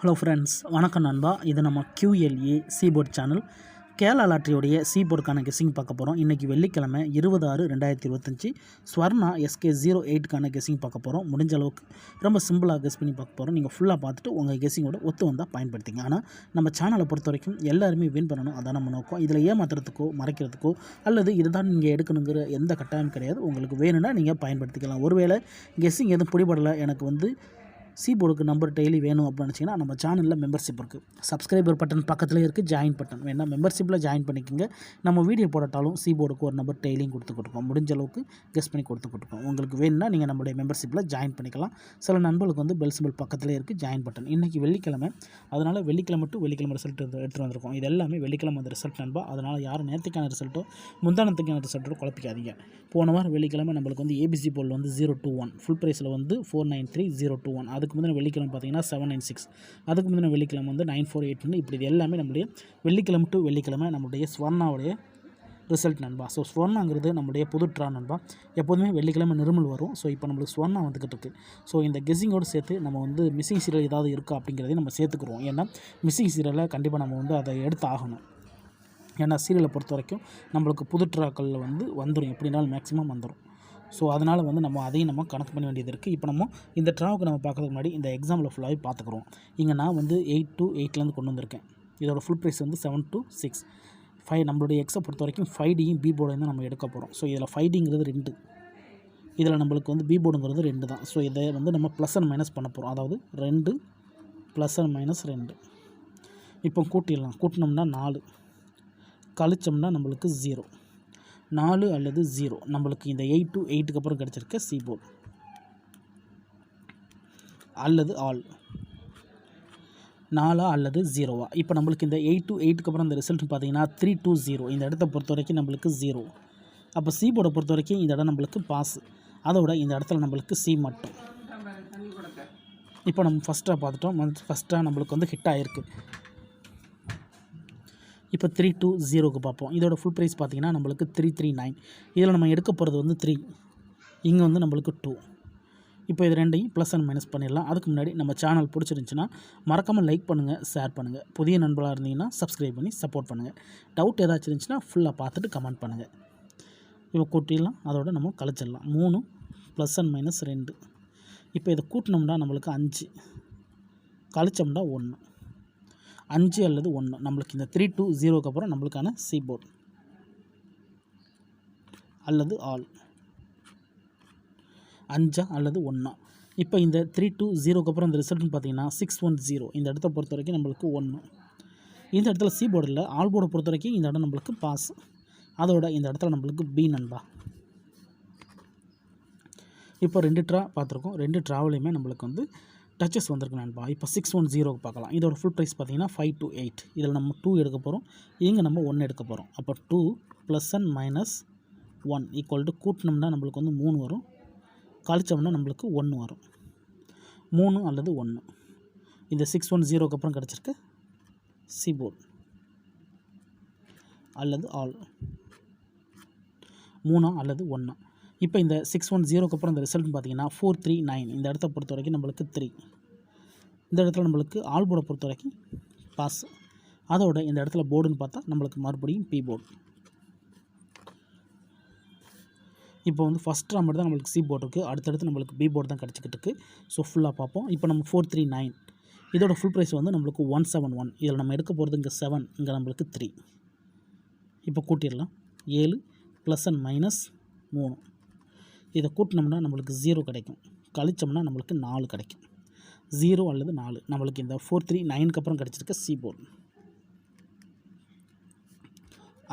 Hello friends, வணக்கம் நண்பா. இது நம்ம QLA சீபோர்ட் சேனல். கேரளா லாட்டரியோடைய சீபோர்டுக்கான கெஸ்ஸிங் பார்க்க போகிறோம். இன்றைக்கி வெள்ளிக்கிழமை 20/6/2025 ஸ்வர்ணா SK08க்கான கெஸ்ஸிங் பார்க்க போகிறோம். முடிஞ்ச அளவுக்கு ரொம்ப சிம்பிளாக கெஸ் பண்ணி பார்க்க போகிறோம். நீங்கள் ஃபுல்லாக பார்த்துட்டு உங்கள் கெஸ்ஸிங்கோட ஒத்து வந்தால் பயன்படுத்திங்க. ஆனால் நம்ம சேனலை பொறுத்த வரைக்கும் எல்லாருமே வின் பண்ணணும், அதான் நம்ம நோக்கம். இதில் ஏமாத்துறதுக்கோ மறைக்கிறதுக்கோ அல்லது இதுதான் நீங்கள் எடுக்கணுங்கிற எந்த கட்டாயம் கிடையாது. உங்களுக்கு வேணும்னா நீங்கள் பயன்படுத்திக்கலாம். ஒருவேளை கெஸ்ஸிங் எதுவும் பிடிபடலை, எனக்கு சீபோர்டுக்கு நம்பர் டெய்லி வேணும் அப்படின்னு நினச்சிங்கன்னா நம்ம சேனலில் மெம்பர்ஷிப் இருக்குது. சப்ஸ்கிரைபர் பட்டன் பக்கத்தில் இருக்குது, ஜாயின் பட்டன் வேணால் மெம்பர்ஷிப்பில் ஜாயின் பண்ணிக்கோங்க. நம்ம வீடியோ போடட்டாலும் சீபோர்டுக்கு ஒரு நம்பர் டெய்லியும் கொடுத்துக்கிட்டுருக்கோம். முடிஞ்ச அளவுக்கு கெஸ் பண்ணி கொடுத்துக்கிட்டுருக்கோம். உங்களுக்கு வேணும்னா நீங்கள் நம்மளுடைய மெம்பர்ஷிப்பில் ஜாயின் பண்ணிக்கலாம். சில நண்பர்களுக்கு பெல் சிம்பிள் பக்கத்தில் இருக்குது, ஜாயின் பட்டன். இன்றைக்கி வெள்ளிக்கிழமை, அதனால் வெள்ளிக்கிழமை டு வெள்ளிக்கிழமை ரிசல்ட் எடுத்துகிட்டு வந்திருக்கோம். இது எல்லாமே வெள்ளிக்கிழமை அந்த ரிசல்ட் நண்பா. அதனால் யாரும் நேற்றுக்கான ரிசல்ட்டோ முந்தானத்துக்கான ரிசல்ட்டோ குழப்பிக்காதீங்க. போன வாரம் வெள்ளிக்கிழமை நம்மளுக்கு ABC போல் 0 to 1 ஃபுல் ப்ரைஸில் 493,021. அதுக்கு முந்தின வெள்ளிக்கிழமை பார்த்தீங்கன்னா 796. அதுக்கு முந்தின வெள்ளிக்கிழமை 948. இப்படி இது எல்லாமே நம்முடைய வெள்ளிக்கிழமை டு வெள்ளிக்கிழமை நம்முடைய ஸ்வர்ணாவுடைய ரிசல்ட் நண்பா. ஸோ ஸ்வர்ணாங்கிறது நம்முடைய புது ட்ரா நண்பா. எப்போதுமே வெள்ளிக்கிழமை நிர்மல் வரும். ஸோ இப்போ நம்மளுக்கு ஸ்வர்ணா வந்துக்கிட்டு இருக்குது. ஸோ இந்த கெஸ்ஸிங்கோடு சேர்த்து நம்ம மிஸ்ஸிங் சீரியல் ஏதாவது இருக்கா அப்படிங்கிறதையும் நம்ம சேர்த்துக்குருவோம். ஏன்னா மிஸ்ஸிங் சீரியலில் கண்டிப்பாக நம்ம அதை எடுத்து ஆகணும். ஏன்னா சீரியலை பொறுத்த வரைக்கும் நம்மளுக்கு புது ட்ராக்களில் வந்துடும், எப்படினாலும் மேக்ஸிமம் வந்துடும். ஸோ அதனால் நம்ம அதையும் கணக்கு பண்ண வேண்டியது இருக்குது. இப்போ நம்ம இந்த ட்ராவுக்கு நம்ம பார்க்கறதுக்கு முன்னாடி இந்த எக்ஸாம்பிள் ஃபுல்லாகவே பார்த்துக்குறோம். இங்கே நான் 8 to 8லேருந்து கொண்டு வந்திருக்கேன். இதோட ஃபுல் ப்ரைஸ் 7 to 6. 5 நம்மளுடைய எக்ஸை பொறுத்த வரைக்கும் 5Dயும் B போர்டையும் தான் நம்ம எடுக்க போகிறோம். ஸோ இதில் 5Dங்கிறது 2, இதில் நம்மளுக்கு B போர்டுங்கிறது 2 தான். ஸோ இதை நம்ம ப்ளஸ் அண்ட் மைனஸ் பண்ண போகிறோம். அதாவது 2 ப்ளஸ் அண்ட் மைனஸ் 2. இப்போ கூட்டிடலாம். கூட்டினோம்னா 4, கழிச்சோம்னா நம்மளுக்கு 0. 4 அல்லது 0 நம்மளுக்கு இந்த 8 to 8க்கு அப்புறம் கிடச்சிருக்க சி போர்டு அல்லது ஆல் 4 அல்லது 0. இப்போ நம்மளுக்கு இந்த 8 to 8க்கு அப்புறம் இந்த ரிசல்ட் பார்த்தீங்கன்னா 3 to 0. இந்த இடத்த பொறுத்த வரைக்கும் நம்மளுக்கு 0. அப்போ சி போர்டை பொறுத்த வரைக்கும் இந்த இடம் நம்மளுக்கு பாஸ். அதோட இந்த இடத்துல நம்மளுக்கு சி மட்டும். இப்போ நம்ம ஃபஸ்ட்டாக பார்த்துட்டோம். ஃபஸ்ட்டாக நம்மளுக்கு ஹிட் ஆகிருக்கு. இப்போ 3 to 0க்கு பார்ப்போம். இதோட ஃபுல் ப்ரைஸ் பார்த்தீங்கன்னா நம்மளுக்கு 339. இதில் நம்ம எடுக்க போகிறது 3, இங்கே நம்மளுக்கு 2. இப்போ இது ரெண்டையும் ப்ளஸ் அண்ட் மைனஸ் பண்ணிடலாம். அதுக்கு முன்னாடி நம்ம சேனல் பிடிச்சிருந்துச்சின்னா மறக்காமல் லைக் பண்ணுங்கள், ஷேர் பண்ணுங்கள். புதிய நண்பர்களாக இருந்தீங்கன்னா சப்ஸ்கிரைப் பண்ணி சப்போர்ட் பண்ணுங்கள். டவுட் ஏதாச்சும் இருந்துச்சுன்னா ஃபுல்லாக பார்த்துட்டு கமெண்ட் பண்ணுங்கள். இப்போ கூட்டிடலாம், அதோட நம்ம கழிச்சிடலாம். 3 ப்ளஸ் அண்ட் மைனஸ் 2. இப்போ இதை கூட்டினோம்னா நம்மளுக்கு 5, கழிச்சோம்னா 1. 5 அல்லது 1 நம்மளுக்கு இந்த 3 to 0க்கு அப்புறம் நம்மளுக்கான சி போர்டு அல்லது ஆல் 5 அல்லது 1. இப்போ இந்த 3 to 0க்கு அப்புறம் இந்த ரிசல்ட்னு பார்த்தீங்கன்னா 610. இந்த இடத்த பொறுத்த வரைக்கும் நம்மளுக்கு 1. இந்த இடத்துல சி போர்டில் ஆல் போர்டை பொறுத்த வரைக்கும் இந்த இடம் நம்மளுக்கு பாஸ். அதோட இந்த இடத்துல நம்மளுக்கு பி நண்பா. இப்போ 2 ட்ரா பார்த்துருக்கோம். 2 ட்ராவிலையுமே நம்மளுக்கு டச்சஸ் வந்திருக்கு நண்பா. இப்போ 610க்கு பார்க்கலாம். இதோட ஃபுல் ப்ரைஸ் பார்த்தீங்கன்னா 5 to 8. இதில் நம்ம 2 எடுக்க போகிறோம், இங்கே நம்ம 1 எடுக்க போகிறோம். அப்போ 2 plus and minus 1 equal to கூட்டினோம்னா நம்மளுக்கு 3 வரும், கழிச்சோம்னா நம்மளுக்கு 1 வரும். 3 அல்லது 1 இந்த 610க்கு அப்புறம் கிடச்சிருக்கு சி போர்டு அல்லது ஆல் 3 அல்லது 1. இப்போ இந்த 610க்கு அப்புறம் இந்த ரிசல்ட் பார்த்தீங்கன்னா 439. இந்த இடத்த பொறுத்த வரைக்கும் நம்மளுக்கு 3. இந்த இடத்துல நம்மளுக்கு ஆல் போர்டை பொறுத்த வரைக்கும் பாஸ். அதோட இந்த இடத்துல போர்டுன்னு பார்த்தா நம்மளுக்கு மறுபடியும் பி போர்டு. இப்போ ஃபஸ்ட் ட்ரா மட்டும் தான் நம்மளுக்கு சி போர்டு இருக்குது. அடுத்தடுத்து நம்மளுக்கு பி போர்டு தான் கிடச்சிக்கிட்டு இருக்குது. ஸோ ஃபுல்லாக பார்ப்போம். இப்போ நம்ம 439. இதோட ஃபுல் ப்ரைஸ் நம்மளுக்கு 171. இதில் நம்ம எடுக்க போகிறது இங்கே 7, இங்கே நம்மளுக்கு 3. இப்போ கூட்டிடலாம். 7 ப்ளஸ் அண்ட் மைனஸ் 3. இதை கூட்டினோம்னா நம்மளுக்கு 0 கிடைக்கும், கழிச்சோம்னா நம்மளுக்கு 4 கிடைக்கும். 0 அல்லது 4 நம்மளுக்கு இந்த 439க்கு அப்புறம் கிடச்சிருக்க சி போர்டு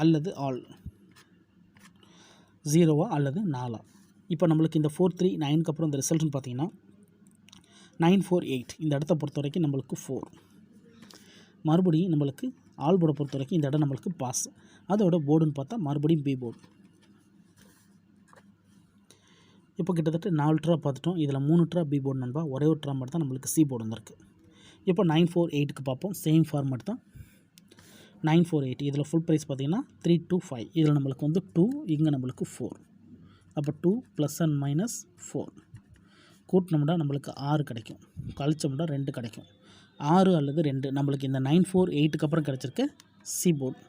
அல்லது ஆல் 0 அல்லது 4. இப்போ நம்மளுக்கு இந்த 439க்கு அப்புறம் இந்த ரிசல்ட்னு பார்த்தீங்கன்னா 948. இந்த இடத்த பொறுத்த வரைக்கும் நம்மளுக்கு 4. மறுபடியும் நம்மளுக்கு ஆல் போர்டை பொறுத்த வரைக்கும் இந்த இடம் நம்மளுக்கு பாஸ். அதோட போர்டுன்னு பார்த்தா மறுபடியும் பி போர்டு. இப்போ கிட்டத்தட்ட 4 ட்ரா பார்த்துட்டோம். இதில் 3 ட்ரா பி போர்டு நண்பா. ஒரே ஒரு ட்ரா மட்டும் தான் நம்மளுக்கு சி போர்டு வந்திருக்கு. இப்போ 948க்கு பார்ப்போம். சேம் ஃபார்மேட் தான். 948 இதில் ஃபுல் ப்ரைஸ் பார்த்தீங்கன்னா 325. இதில் நம்மளுக்கு 2, இங்கே நம்மளுக்கு 4. அப்போ 2 ப்ளஸ் அண்ட் மைனஸ் 4 கூட்டினோம்னா நம்மளுக்கு 6 கிடைக்கும், கழிச்சோம்னா 2 கிடைக்கும். 6 அல்லது 2 நம்மளுக்கு இந்த 948க்கு அப்புறம் கிடச்சிருக்க சி போர்டு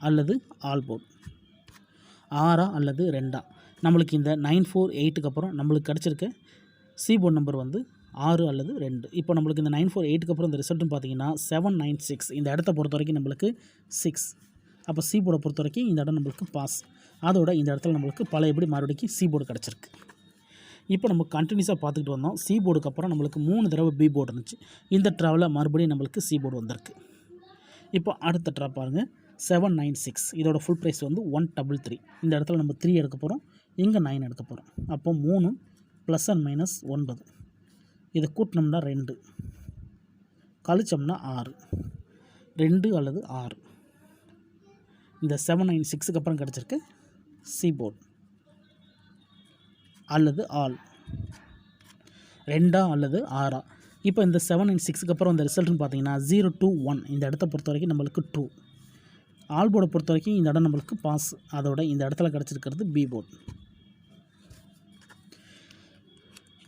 அல்லது ஆல் போர்டு. 6 அல்லது 2 நம்மளுக்கு இந்த 948க்கு அப்புறம் நம்மளுக்கு கிடச்சிருக்க சி போர்டு நம்பர் வந்து 6 அல்லது 2. இப்போ நம்மளுக்கு இந்த 948க்கு அப்புறம் இந்த ரிசல்ட்னு பார்த்தீங்கன்னா 796. இந்த இடத்த பொறுத்த வரைக்கும் நம்மளுக்கு 6. அப்போ சி போர்டை பொறுத்த வரைக்கும் இந்த இடம் நம்மளுக்கு பாஸ். அதோட இந்த இடத்துல நம்மளுக்கு பழையபடி மறுபடியும் சி போர்டு கிடச்சிருக்கு. இப்போ நம்ம கண்டினியூஸாக பார்த்துக்கிட்டு வந்தோம். சி போர்டுக்கு அப்புறம் நம்மளுக்கு 3 தடவை பி போர்டு இருந்துச்சு. இந்த ட்ராவில் மறுபடியும் நம்மளுக்கு சி போர்டு வந்திருக்கு. இப்போ அடுத்த ட்ரா பாருங்கள், 796. இதோட ஃபுல் ப்ரைஸ் வந்து 133. இந்த இடத்துல நம்ம 3 எடுக்க போகிறோம், இங்கே 9 எடுக்க போகிறோம். அப்போ 3 ப்ளஸ் அண்ட் மைனஸ் 9. இதை கூட்டினோம்னா 2, கழிச்சோம்னா 6. 2 அல்லது 6. இந்த 796க்கு அப்புறம் கிடச்சிருக்கு சி போர்டு அல்லது ஆல். 2 அல்லது 6. இப்போ இந்த 796க்கு அப்புறம் இந்த ரிசல்ட்னு பார்த்தீங்கன்னா 021. இந்த இடத்த பொறுத்த வரைக்கும் நம்மளுக்கு 2. ஆல் போர்டை பொறுத்த வரைக்கும் இந்த இடம் நம்மளுக்கு பாஸ். அதோட இந்த இடத்துல கிடச்சிருக்கிறது பி போர்டு.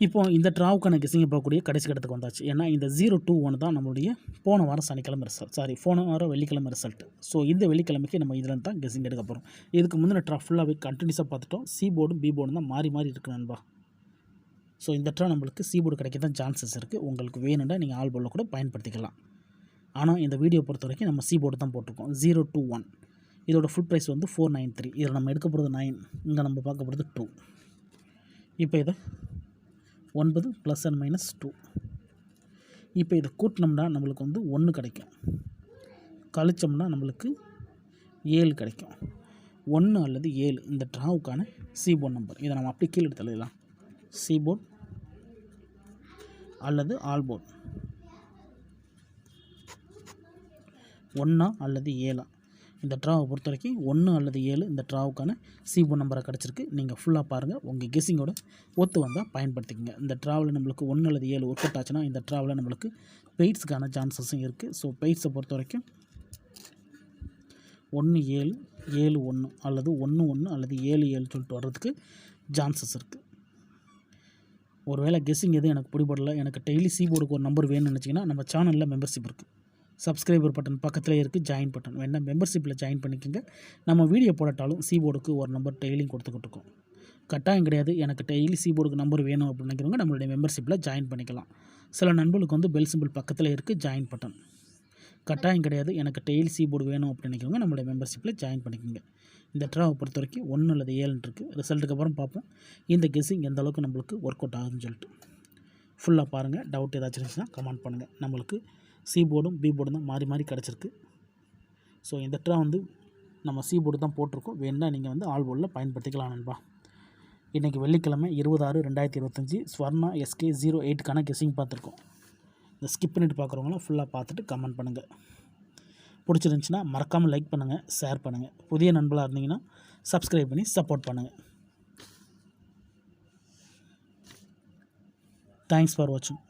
இப்போ இந்த ட்ராவுக்கான கெஸிங்கை பார்க்கக்கூடிய கடைசி கட்டத்துக்கு வந்தாச்சு. ஏன்னா இந்த 021 தான் நம்மளுடைய போன வாரம் சனிக்கிழமை ரிசல்ட், போன வாரம் வெள்ளிக்கிழமை ரிசல்ட். ஸோ இந்த வெள்ளிக்கிழமைக்கு நம்ம இதில் தான் கெஸிங் எடுக்க போகிறோம். இதுக்கு முந்தின ட்ரா ஃபுல்லாகவே கண்டினியூஸாக பார்த்துட்டோம். சி போர்டும் பி போர்டும் தான் மாறி மாறி இருக்கு நண்பா. ஸோ இந்த ட்ரா நம்மளுக்கு சி போர்டு கிடைக்க தான் சான்சஸ் இருக்குது. உங்களுக்கு வேணும்னா நீங்கள் ஆல் போர்டில் கூட பயன்படுத்திக்கலாம். ஆனால் இந்த வீடியோ பொறுத்த வரைக்கும் நம்ம சி போர்டு தான் போட்டிருக்கோம். 021. இதோட ஃபுல் ப்ரைஸ் வந்து 493. இதில் நம்ம எடுக்க போகிறது 9, இங்கே நம்ம பார்க்க போகிறது 2. இப்போ இதை 9 ப்ளஸ் அண்ட் மைனஸ் 2. இப்போ இதை கூட்டினோம்னா நம்மளுக்கு வந்து 1 கிடைக்கும், கழிச்சோம்னா நம்மளுக்கு 7 கிடைக்கும். 1 அல்லது 7 இந்த ட்ராவுக்கான சி போர்டு நம்பர். இதை நம்ம அப்படி கீழே எடுத்து எழுதலாம். சி போர்டு அல்லது ஆல் போர்டு. 1 அல்லது 7. இந்த ட்ராவை பொறுத்த வரைக்கும் 1 அல்லது 7 இந்த ட்ராவுக்கான சி போர்டு நம்பரை கிடச்சிருக்கு. நீங்கள் ஃபுல்லாக பாருங்கள், உங்கள் கெஸிங்கோட ஒத்து வந்தால் பயன்படுத்திக்கங்க. இந்த ட்ராவில் நம்மளுக்கு 1 அல்லது 7 ஒர்க் அவுட் ஆச்சுன்னா இந்த ட்ராவில் நம்மளுக்கு பெய்ட்ஸுக்கான சான்சஸும் இருக்குது. ஸோ பெய்ட்ஸை பொறுத்த வரைக்கும் 1 7 7 1 அல்லது 1 1 அல்லது 7 7 சொல்லிட்டு வர்றதுக்கு சான்சஸ் இருக்குது. ஒருவேளை கெஸிங் எதுவும் எனக்கு பிடிபடலை, எனக்கு டெய்லி சி போர்டுக்கு ஒரு நம்பர் வேணும்னு நினச்சிங்கன்னா நம்ம சேனலில் மெம்பர்ஷிப் இருக்குது. சப்ஸ்கிரைபர் பட்டன் பக்கத்தில் இருக்குது, ஜாயின் பட்டன் வேணா மெம்பர்ஷிப்பில் ஜாயின் பண்ணிக்கோங்க. நம்ம வீடியோ போடட்டாலும் சி போர்டுக்கு ஒரு நம்பர் டெய்லியும் கொடுத்துக்கிட்டு இருக்கோம். கட்டாயம் கிடையாது. எனக்கு டெய்லி சி போர்டுக்கு நம்பர் வேணும் அப்படின்னு நினைக்கிறவங்க நம்மளுடைய மெம்பர்ஷிப்பில் ஜாயின் பண்ணிக்கலாம். சில நண்பர்களுக்கு வந்து பெல் சிம்பிள் பக்கத்தில் இருக்குது, ஜாயின் பட்டன். கட்டாயம் கிடையாது. எனக்கு டெய்லி சி போர்டு வேணும் அப்படின்னு நினைக்கிறவங்க நம்மளுடைய மெம்பர்ஷிப்பில் ஜாயின் பண்ணிக்கோங்க. இந்த ட்ராவை பொறுத்த வரைக்கும் 1 அல்லது 7 இருக்குது. ரிசல்ட்டுக்கு அப்புறம் பார்ப்போம் இந்த கெஸிங் எந்த அளவுக்கு நம்மளுக்கு ஒர்க் அவுட் ஆகுதுன்னு சொல்லிட்டு. ஃபுல்லாக பாருங்கள். டவுட் ஏதாச்சும் இருந்துச்சுன்னா கமெண்ட் பண்ணுங்கள். நம்மளுக்கு சி போர்டும் பி போர்டும் தான் மாறி மாறி கிடச்சிருக்கு. ஸோ இந்த ட்ரா வந்து நம்ம சி போர்டு தான் போட்டிருக்கோம். வேணுன்னா நீங்கள் வந்து ஆல் போர்டில் பயன்படுத்திக்கலாம் நண்பா. இன்றைக்கி வெள்ளிக்கிழமை 20/6/2025 ஸ்வர்ணா SK 08க்கான கெஸிங் பார்த்துருக்கோம். இந்த ஸ்கிப் பண்ணிட்டு பார்க்குறவங்களாம் ஃபுல்லாக பார்த்துட்டு கமெண்ட் பண்ணுங்கள். பிடிச்சிருந்துச்சின்னா மறக்காமல் லைக் பண்ணுங்கள், ஷேர் பண்ணுங்கள். புதிய நண்பர்களாக இருந்தீங்கன்னா சப்ஸ்கிரைப் பண்ணி சப்போர்ட் பண்ணுங்கள். தேங்க்ஸ் ஃபார் வாட்சிங்.